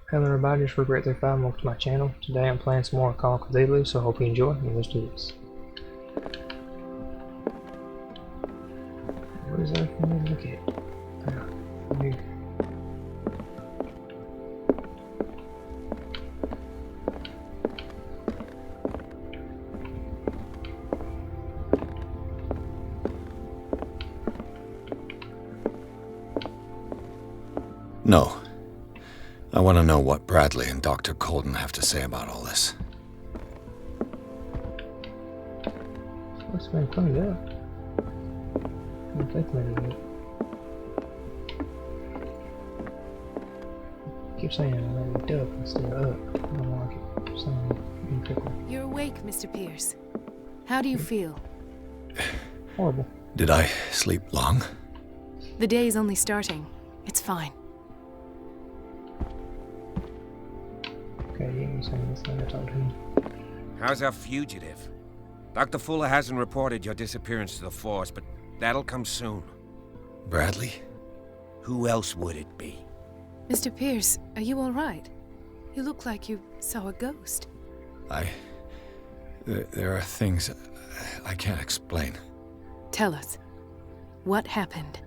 Hello everybody, just Regret35, welcome to my channel. Today I'm playing some more Call of Cthulhu, so I hope you enjoy, and let's do this. What is there for me to look at? No. I want to know what Bradley and Dr. Colden have to say about all this. What's been cleaned up? I don't think maybe it. I keep saying I'm ready up instead of up. I don't like it. Saying incorrectly. You're awake, Mr. Pierce. How do you feel? Horrible. Did I sleep long? The day is only starting. It's fine. Okay, you ain't saying this thing I talked to him. How's our fugitive? Dr. Fuller hasn't reported your disappearance to the force, but that'll come soon. Bradley? Who else would it be? Mr. Pierce, are you all right? You look like you saw a ghost. There are things I can't explain. Tell us. What happened?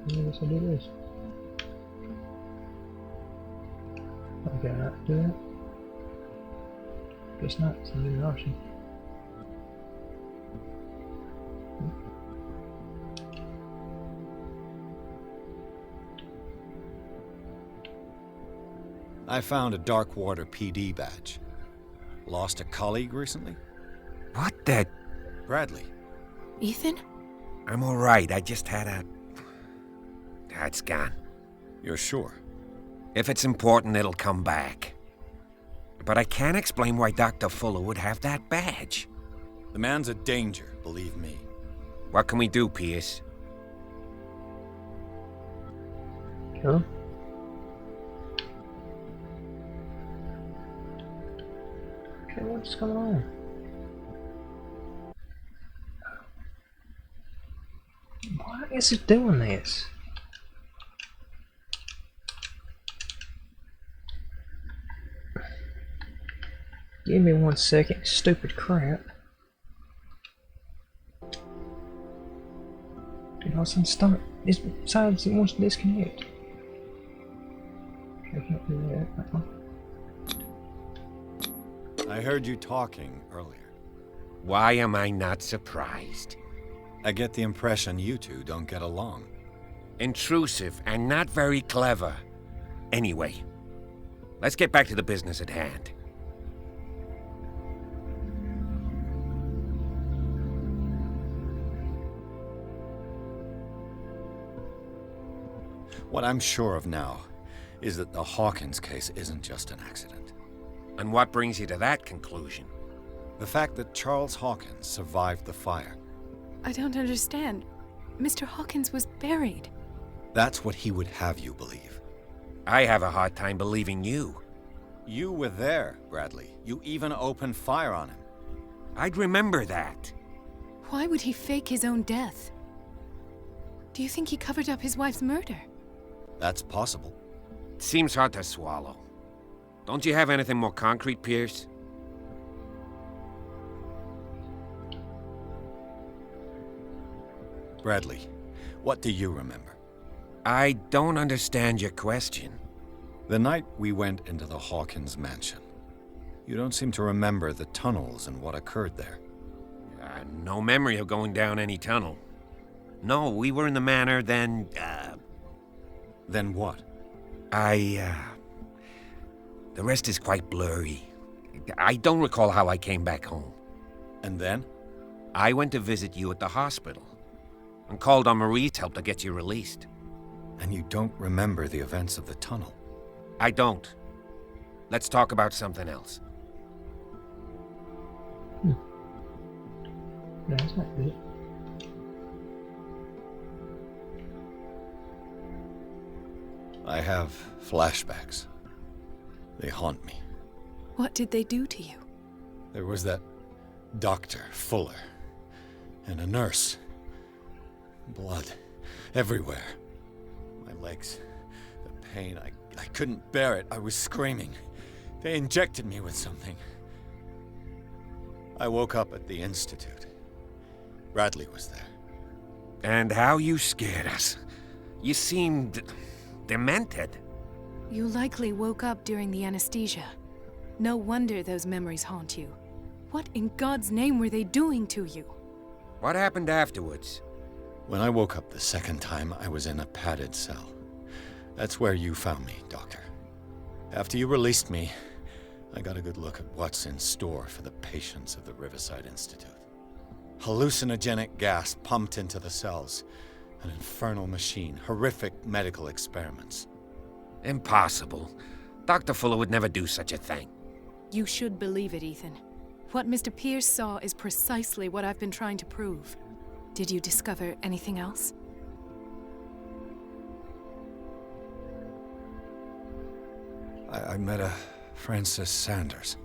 I guess I'll do this. Okay, not do that. Guess not, it's not an option. I found a Darkwater PD badge. Lost a colleague recently? What the... Bradley. Ethan? I'm all right. I just had a... It's gone. You're sure? If it's important, it'll come back. But I can't explain why Dr. Fuller would have that badge. The man's a danger, believe me. What can we do, Pierce? Kill him? Okay, what's going on? Why is it doing this? Give me 1 second, stupid crap. And all of a sudden stop. It decides it wants to disconnect. Okay, I can't do that. I heard you talking earlier. Why am I not surprised? I get the impression you two don't get along. Intrusive and not very clever. Anyway, let's get back to the business at hand. What I'm sure of now is that the Hawkins case isn't just an accident. And what brings you to that conclusion? The fact that Charles Hawkins survived the fire. I don't understand. Mr. Hawkins was buried. That's what he would have you believe. I have a hard time believing you. You were there, Bradley. You even opened fire on him. I'd remember that. Why would he fake his own death? Do you think he covered up his wife's murder? That's possible. Seems hard to swallow. Don't you have anything more concrete, Pierce? Bradley, what do you remember? I don't understand your question. The night we went into the Hawkins mansion. You don't seem to remember the tunnels and what occurred there. No memory of going down any tunnel. No, we were in the manor, then, Then what? The rest is quite blurry. I don't recall how I came back home. And then? I went to visit you at the hospital and called on Marie's help to get you released. And you don't remember the events of the tunnel? I don't. Let's talk about something else. No, that's not good. I have flashbacks. They haunt me. What did they do to you? There was that Dr. Fuller, and a nurse. Blood everywhere. My legs, the pain, I couldn't bear it. I was screaming. They injected me with something. I woke up at the Institute. Bradley was there. And how you scared us. You seemed demented. You likely woke up during the anesthesia. No wonder those memories haunt you. What in God's name were they doing to you? What happened afterwards? When I woke up the second time, I was in a padded cell. That's where you found me, Doctor. After you released me, I got a good look at what's in store for the patients of the Riverside Institute. Hallucinogenic gas pumped into the cells. An infernal machine. Horrific medical experiments. Impossible. Dr. Fuller would never do such a thing. You should believe it, Ethan. What Mr. Pierce saw is precisely what I've been trying to prove. Did you discover anything else? I met a Francis Sanders.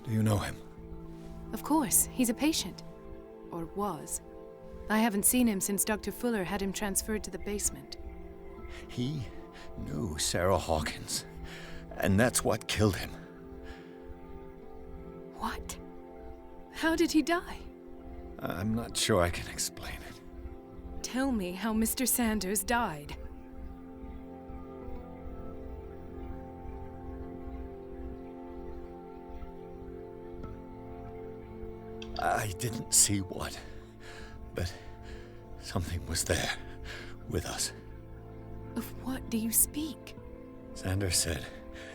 Do you know him? Of course, he's a patient. Or was. I haven't seen him since Dr. Fuller had him transferred to the basement. He knew Sarah Hawkins, and that's what killed him. What? How did he die? I'm not sure I can explain it. Tell me how Mr. Sanders died. I didn't see what, but something was there, with us. Of what do you speak? Sanders said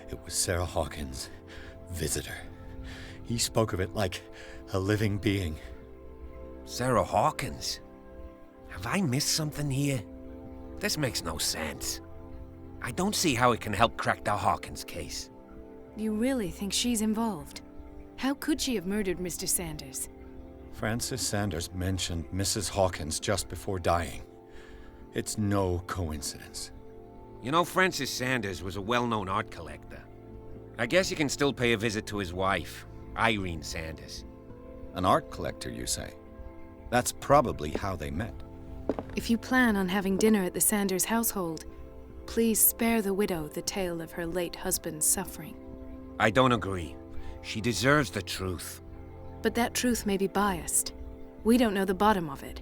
it was Sarah Hawkins' visitor. He spoke of it like a living being. Sarah Hawkins? Have I missed something here? This makes no sense. I don't see how it can help crack the Hawkins case. You really think she's involved? How could she have murdered Mr. Sanders? Francis Sanders mentioned Mrs. Hawkins just before dying. It's no coincidence. You know, Francis Sanders was a well-known art collector. I guess you can still pay a visit to his wife, Irene Sanders. An art collector, you say? That's probably how they met. If you plan on having dinner at the Sanders household, please spare the widow the tale of her late husband's suffering. I don't agree. She deserves the truth. But that truth may be biased. We don't know the bottom of it.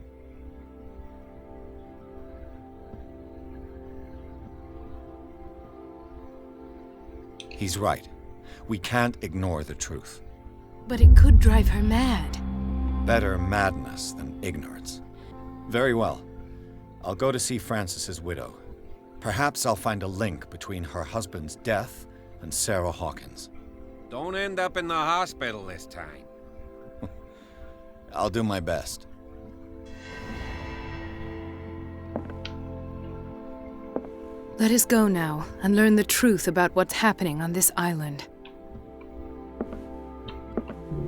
He's right. We can't ignore the truth. But it could drive her mad. Better madness than ignorance. Very well. I'll go to see Francis's widow. Perhaps I'll find a link between her husband's death and Sarah Hawkins. Don't end up in the hospital this time. I'll do my best. Let us go now and learn the truth about what's happening on this island.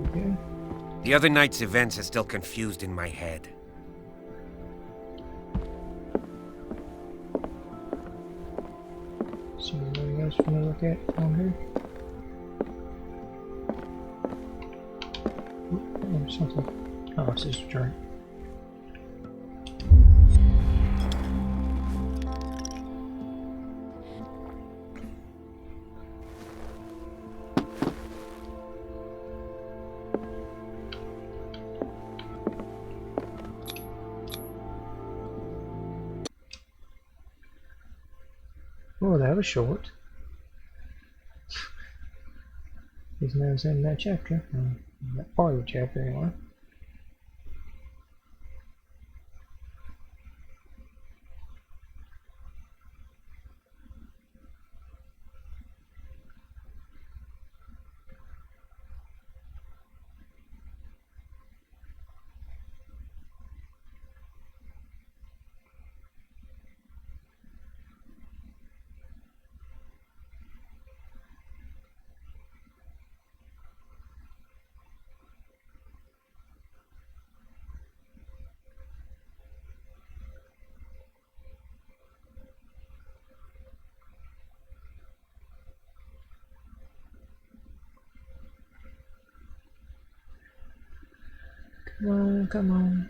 Okay. The other night's events are still confused in my head. See anything else you want to look at on here? Oop, there's something. Oh, it's just a drink. Oh, that was short. He's now in that chapter. That part of the chapter, anyway. Come on.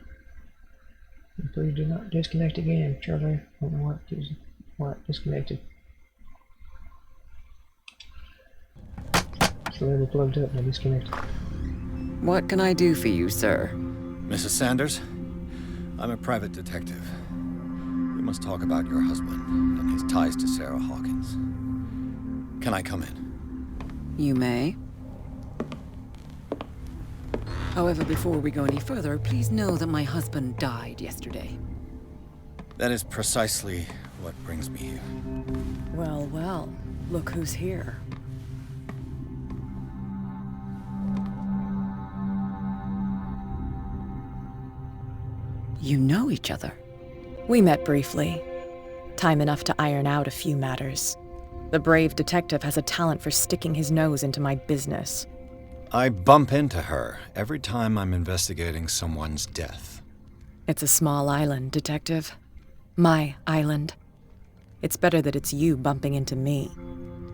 Please do not disconnect again, Charlie. I don't know what disconnected. So they were plugged up and they disconnected. What can I do for you, sir? Mrs. Sanders, I'm a private detective. We must talk about your husband and his ties to Sarah Hawkins. Can I come in? You may. However, before we go any further, please know that my husband died yesterday. That is precisely what brings me here. Well, well, look who's here. You know each other. We met briefly. Time enough to iron out a few matters. The brave detective has a talent for sticking his nose into my business. I bump into her every time I'm investigating someone's death. It's a small island, Detective. My island. It's better that it's you bumping into me.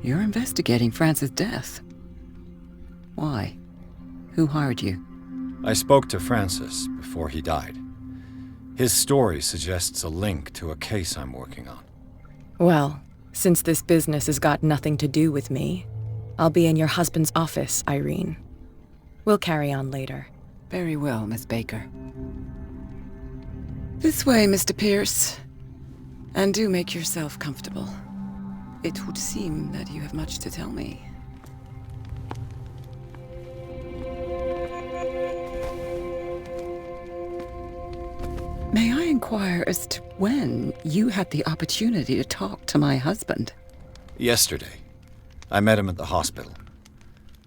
You're investigating Francis' death. Why? Who hired you? I spoke to Francis before he died. His story suggests a link to a case I'm working on. Well, since this business has got nothing to do with me, I'll be in your husband's office, Irene. We'll carry on later. Very well, Miss Baker. This way, Mr. Pierce. And do make yourself comfortable. It would seem that you have much to tell me. May I inquire as to when you had the opportunity to talk to my husband? Yesterday, I met him at the hospital.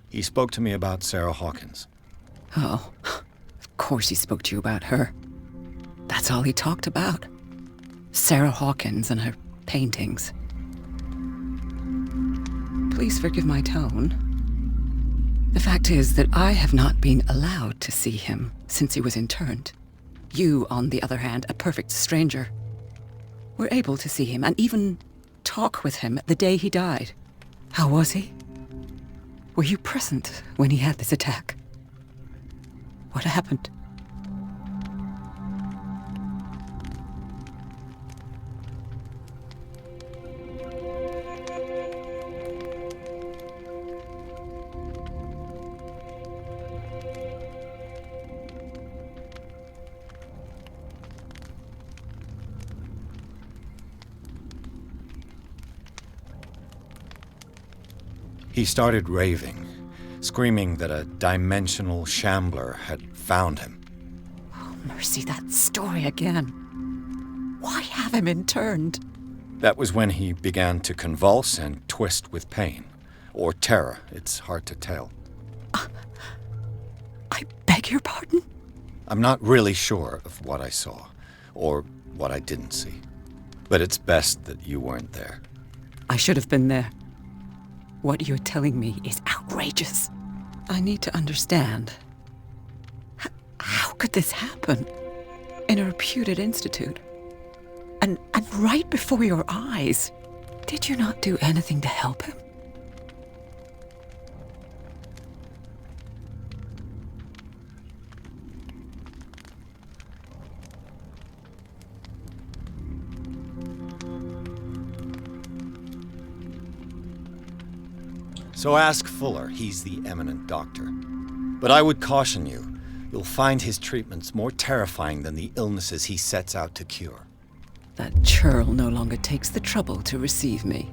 He spoke to me about Sarah Hawkins. Oh, of course he spoke to you about her. That's all he talked about. Sarah Hawkins and her paintings. Please forgive my tone. The fact is that I have not been allowed to see him since he was interned. You, on the other hand, a perfect stranger, were able to see him and even talk with him the day he died. How was he? Were you present when he had this attack? What happened? He started raving, screaming that a dimensional shambler had found him. Oh, mercy, that story again. Why have him interned? That was when he began to convulse and twist with pain. Or terror, it's hard to tell. I beg your pardon? I'm not really sure of what I saw, or what I didn't see. But it's best that you weren't there. I should have been there. What you're telling me is outrageous. I need to understand. How could this happen? In a reputed institute? And right before your eyes? Did you not do anything to help him? So ask Fuller, he's the eminent doctor. But I would caution you, you'll find his treatments more terrifying than the illnesses he sets out to cure. That churl no longer takes the trouble to receive me.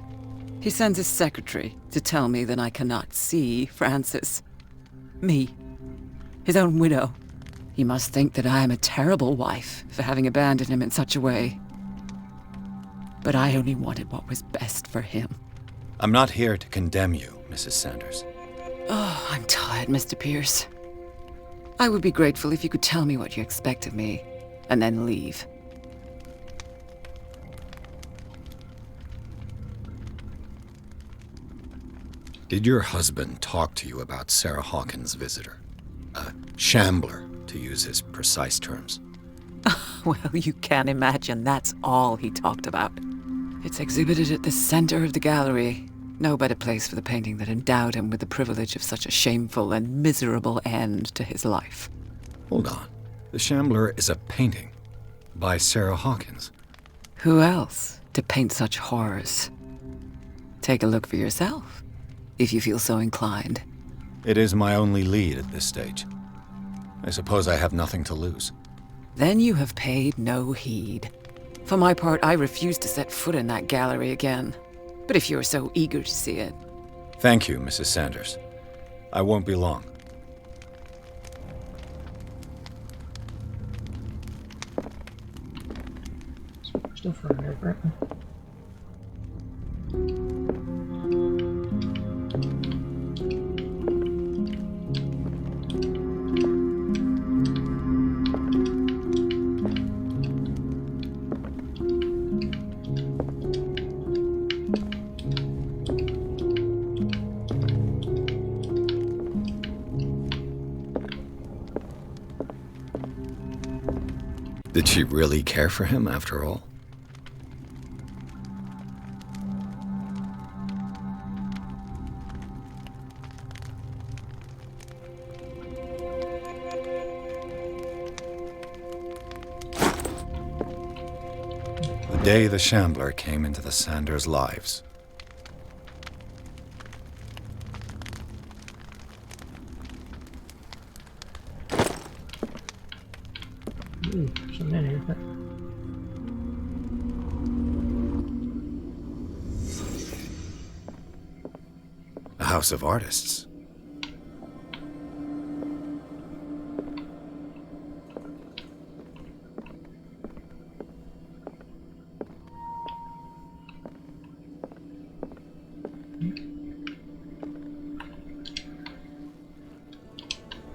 He sends his secretary to tell me that I cannot see Francis. Me. His own widow. He must think that I am a terrible wife for having abandoned him in such a way. But I only wanted what was best for him. I'm not here to condemn you, Mrs. Sanders. Oh, I'm tired, Mr. Pierce. I would be grateful if you could tell me what you expect of me, and then leave. Did your husband talk to you about Sarah Hawkins' visitor? A shambler, to use his precise terms. Well, you can imagine that's all he talked about. It's exhibited at the center of the gallery. No better place for the painting that endowed him with the privilege of such a shameful and miserable end to his life. Hold on. The Shambler is a painting by Sarah Hawkins. Who else to paint such horrors? Take a look for yourself, if you feel so inclined. It is my only lead at this stage. I suppose I have nothing to lose. Then you have paid no heed. For my part, I refuse to set foot in that gallery again. But if you're so eager to see it... Thank you, Mrs. Sanders. I won't be long. Still for here, apparently. Did she really care for him after all? The day the Shambler came into the Sanders' lives. Ooh, something in here, but... A house of artists.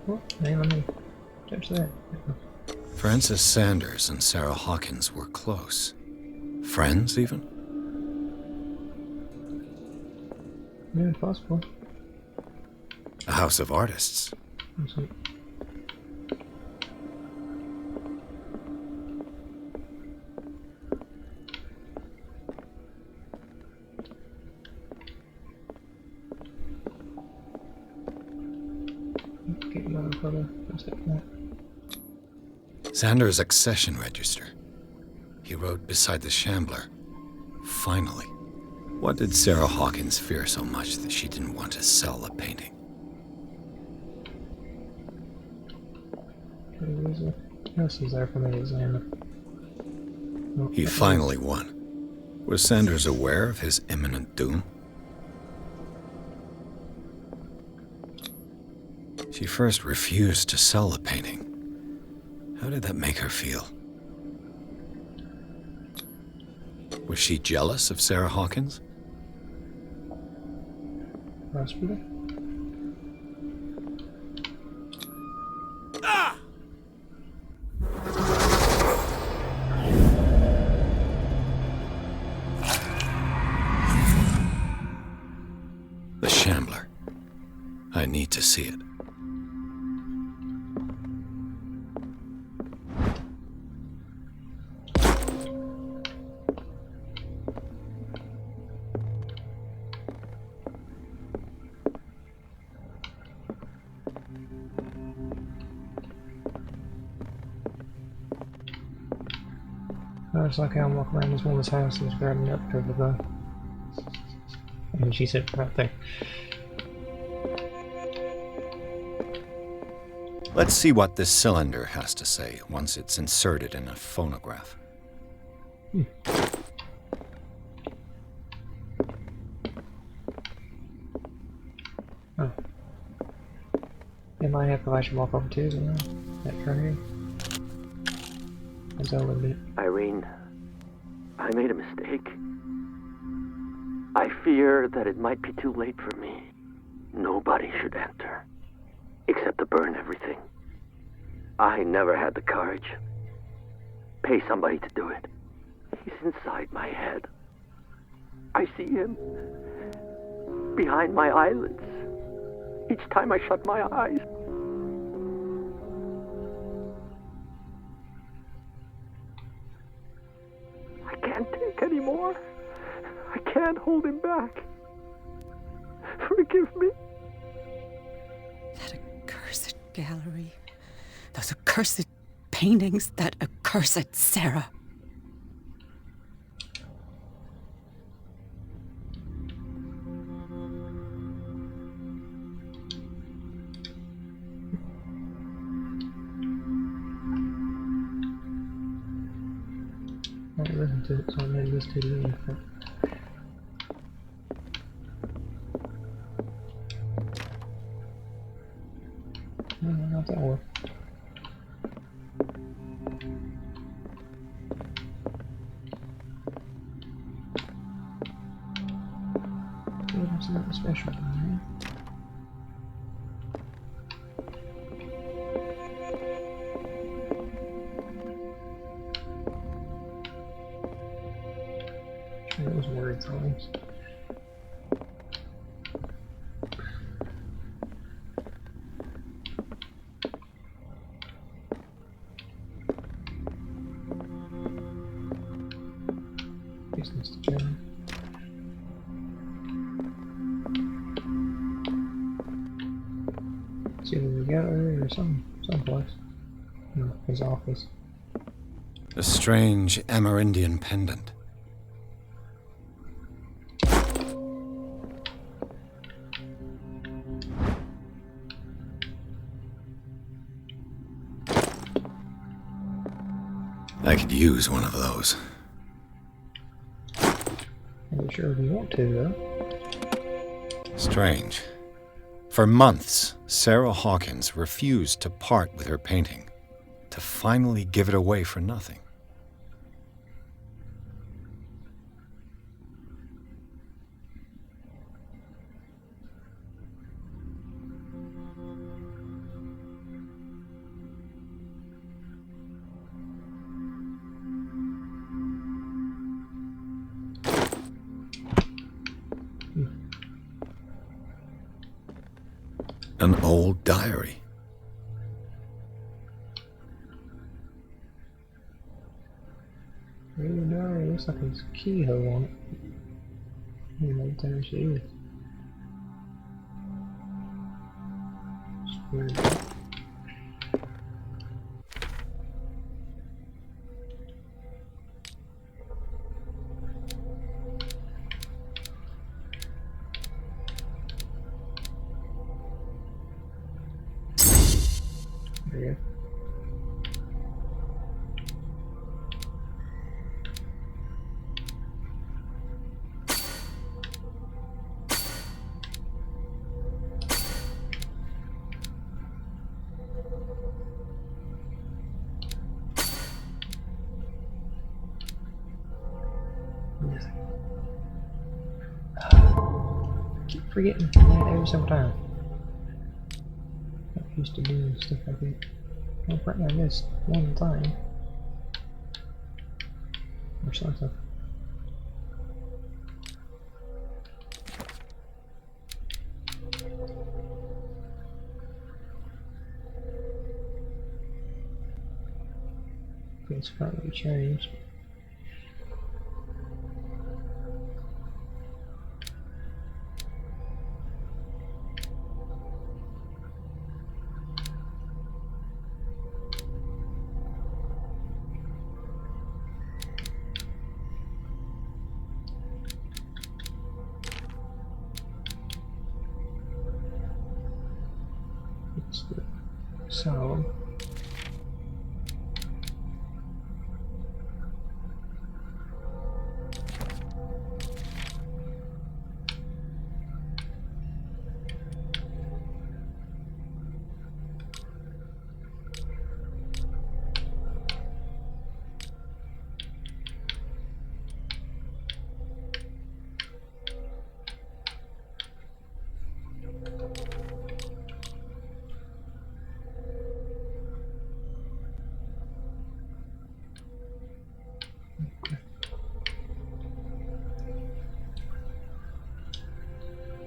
Oh, hey, let me touch that. Frances Sanders and Sarah Hawkins were close. Friends, even? Yeah, possible. A house of artists. Let's see. Get another photo. Just like that. Sanders' accession register. He wrote beside the Shambler, "Finally." What did Sarah Hawkins fear so much that she didn't want to sell a painting? What else is there for me to examine? Oh, He finally won. Was Sanders aware of his imminent doom? She first refused to sell the painting. How did that make her feel? Was she jealous of Sarah Hawkins? Hospital? The Shambler. I need to see it. It's like how I'm walking around this woman's house and grabbing up to the gun. And she said right there. Let's see what this cylinder has to say once it's inserted in a phonograph. Oh. It might have to I should walk over to, isn't it? That turn here. That's all a bit. Irene, I made a mistake. I fear that it might be too late for me. Nobody should enter, except to burn everything. I never had the courage. Pay somebody to do it. He's inside my head. I see him behind my eyelids each time I shut my eyes. I can't take any more. I can't hold him back. Forgive me. That accursed gallery. Those accursed paintings, that accursed Sarah. I don't listen to it, so I made this too late. No, not that one. There's something special in there. Try those word times. Business to German. It's either the gallery or someplace. No, his office. A strange Amerindian pendant. I could use one of those. I'm not sure if you want to, though. Strange. For months, Sarah Hawkins refused to part with her painting, to finally give it away for nothing. An old diary. Really diary looks like there's a keyhole on it. I don't know what time she is. It's weird. There you go. Yes. Keep forgetting that every single time. Not used to doing stuff like that. I'll probably miss one time. Or something. It's probably changed. It's the sound.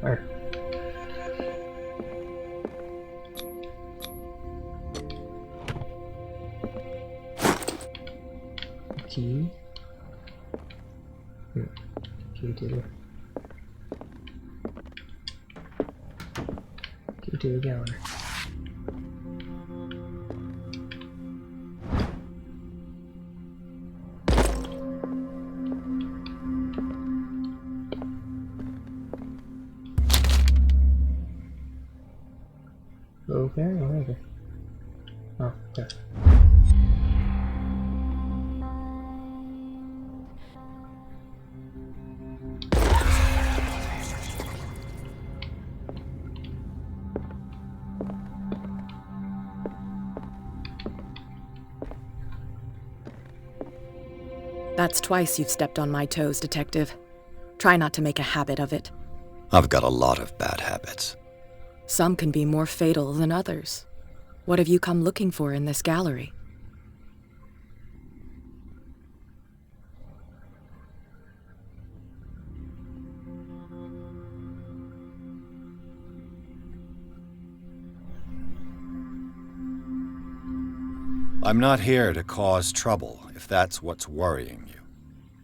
Where? Key. Key to the gallery. there? Where is it? Oh, there. That's twice you've stepped on my toes, Detective. Try not to make a habit of it. I've got a lot of bad habits. Some can be more fatal than others. What have you come looking for in this gallery? I'm not here to cause trouble, if that's what's worrying you.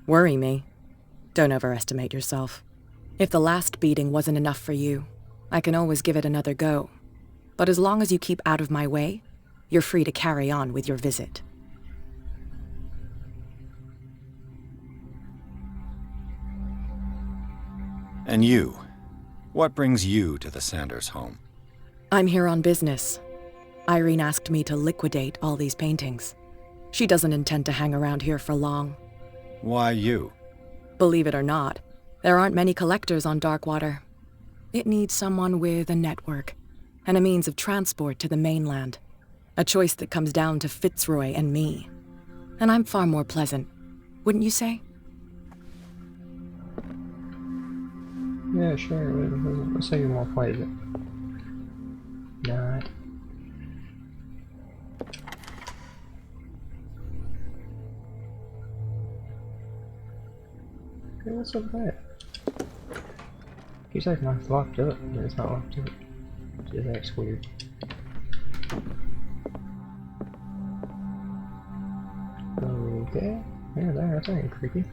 Worry me? Don't overestimate yourself. If the last beating wasn't enough for you, I can always give it another go. But as long as you keep out of my way, you're free to carry on with your visit. And you? What brings you to the Sanders home? I'm here on business. Irene asked me to liquidate all these paintings. She doesn't intend to hang around here for long. Why you? Believe it or not, there aren't many collectors on Darkwater. It needs someone with a network and a means of transport to the mainland. A choice that comes down to Fitzroy and me. And I'm far more pleasant, wouldn't you say? Yeah, sure. Let's say you're more pleasant. Alright. Okay, what's up there? Keeps like it's locked up, but it's not locked up. So that's weird. Okay. Yeah, that's ain't creepy.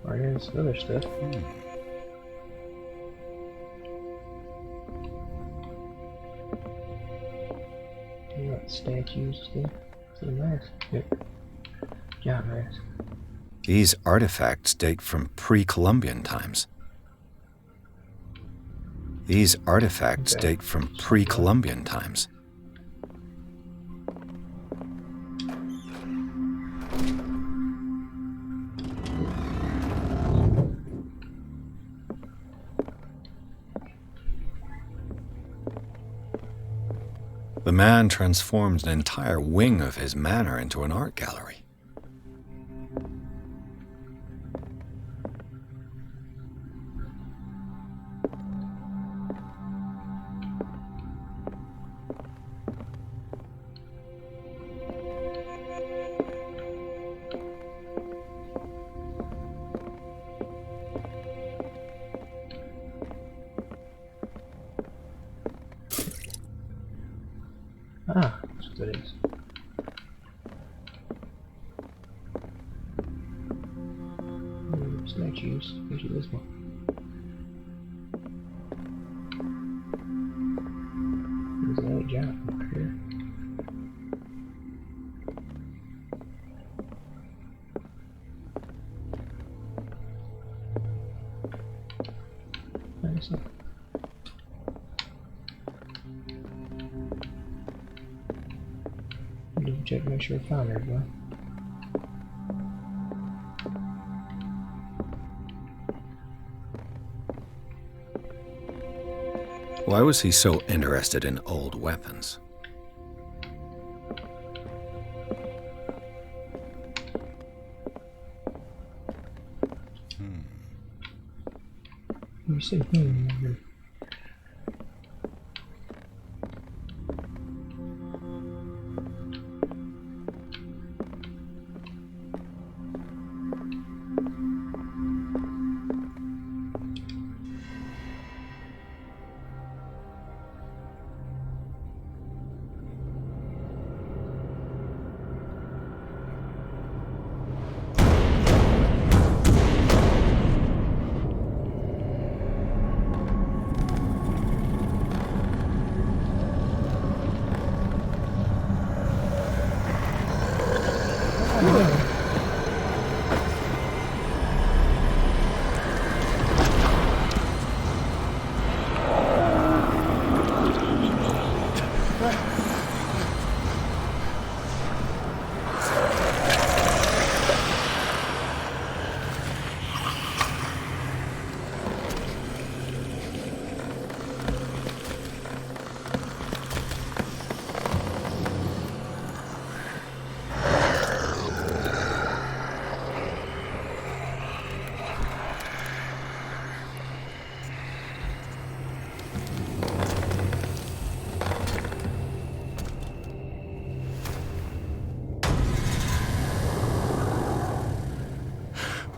Or there's other stuff. You got statues stuff. So nice. Yep. Yeah, nice. These artifacts date from pre-Columbian times. These artifacts Okay. date from pre-Columbian times. The man transformed an entire wing of his manor into an art gallery. Ah, that's what it is. Statues. Usually this one. There's a giant up here. Nice. Double check, make sure I found everyone. Why was he so interested in old weapons? You said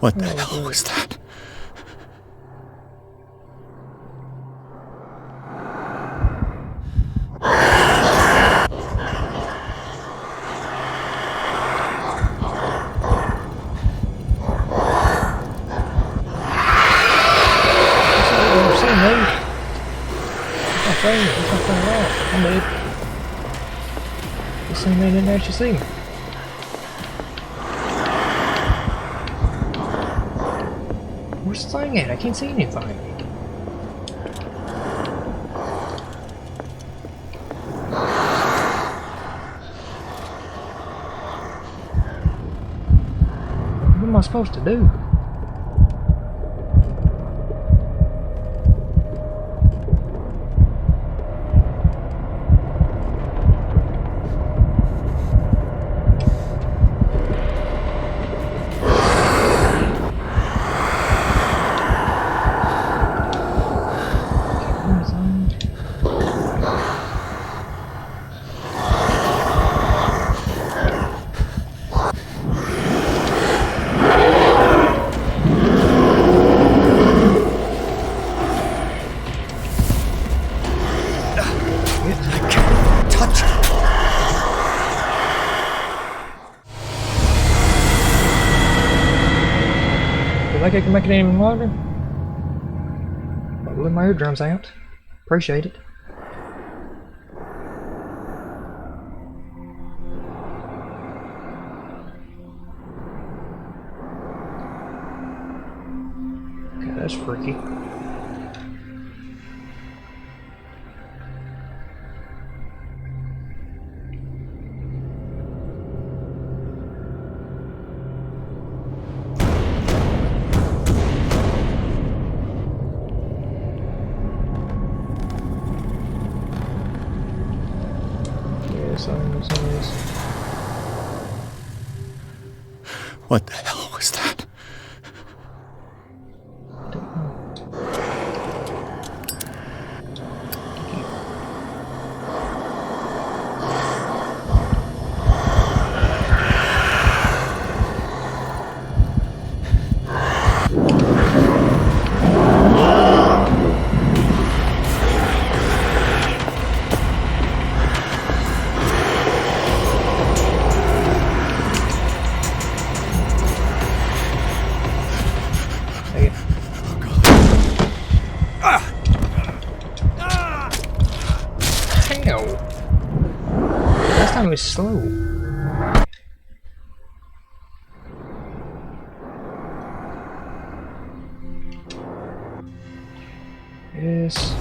What the hell was that? I'm dead. This thing they didn't actually see me. Where's the thing at? I can't see anything. What am I supposed to do? Like I can make it any longer? I'll let my eardrums out. Appreciate it. Okay, that's freaky. What the hell was that? Last time it was slow. Yes.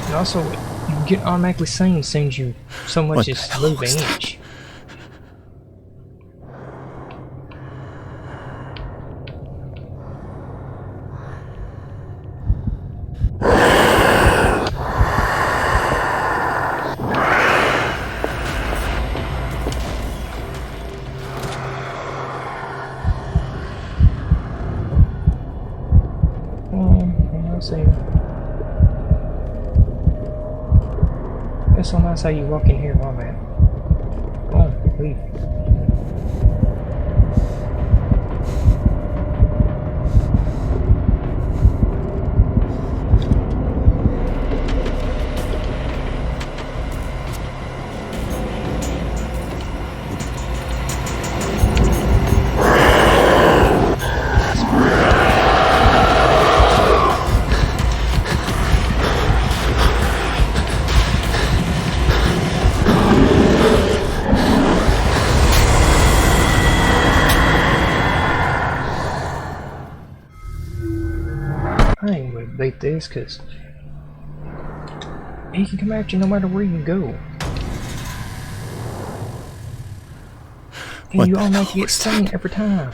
And also, you get automatically seen sends you so much as move an inch. Guess that's how you walk in here, my man. Go on, leave. I ain't gonna beat this because he can come at you no matter where you go. And you automatically get seen every time.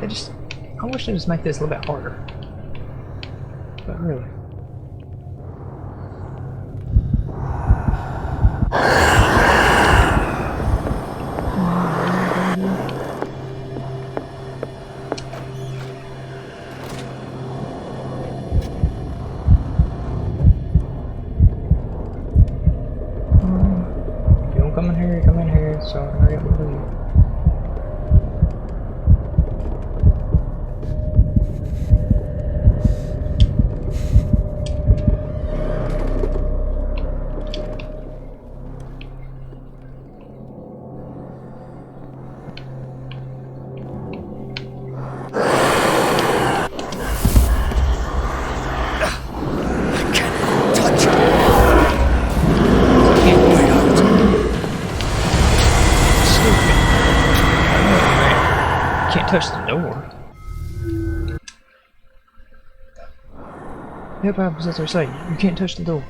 I wish they just make this a little bit harder. But really. Come in here, so I can hurry up and leave. can't touch the door. Yeah, Bible says they say you can't touch the door.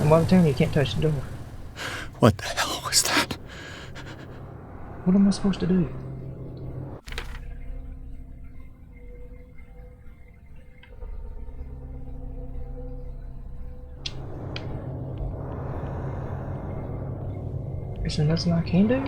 And by the time you can't touch the door. What the hell was that? What am I supposed to do? Is there nothing I can do?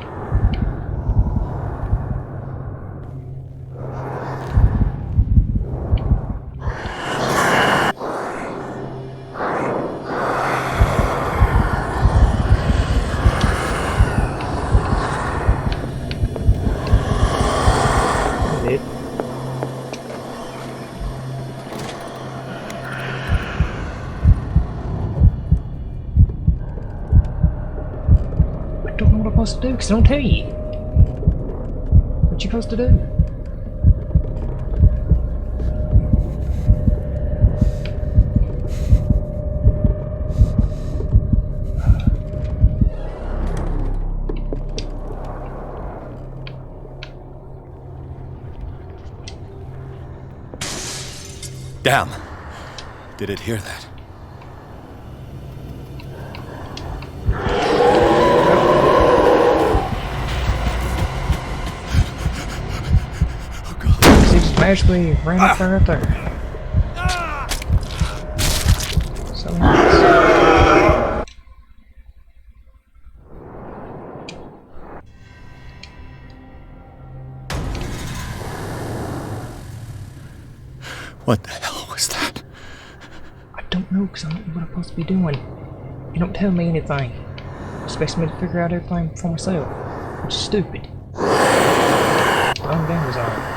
Supposed to do because I don't tell you what you're supposed to do. Damn! Did it hear that? Magically ran up there right there. So nice. What the hell was that? I don't know because I don't know what I'm supposed to be doing. You don't tell me anything. You expect me to figure out everything for myself, which is stupid. Long game was on.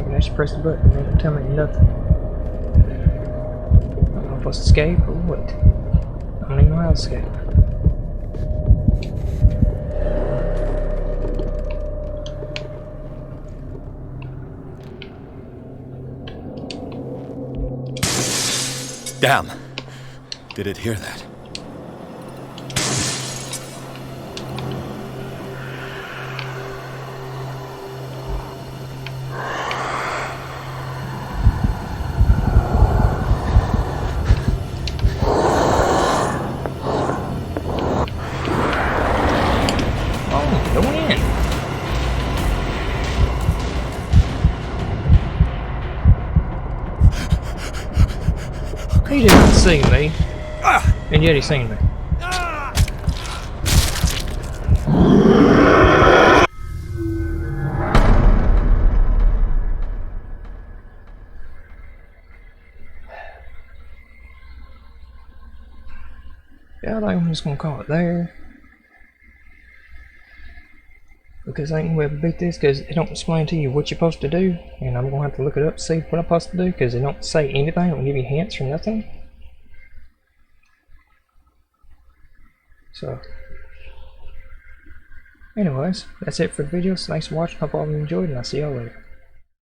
I just press the button and they don't tell me nothing. I don't know if I'm supposed to escape or what. I don't even know how to escape. Damn! Did it hear that? He didn't see me, and yet he seen me. Yeah, I think I'm just gonna call it there. Because I ain't gonna be able to beat this because it don't explain to you what you're supposed to do, and I'm gonna have to look it up to see what I'm supposed to do because it don't say anything, it don't give you hints or nothing. So, anyways, that's it for the video. So thanks for watching. Hope all of you enjoyed, and I'll see y'all later.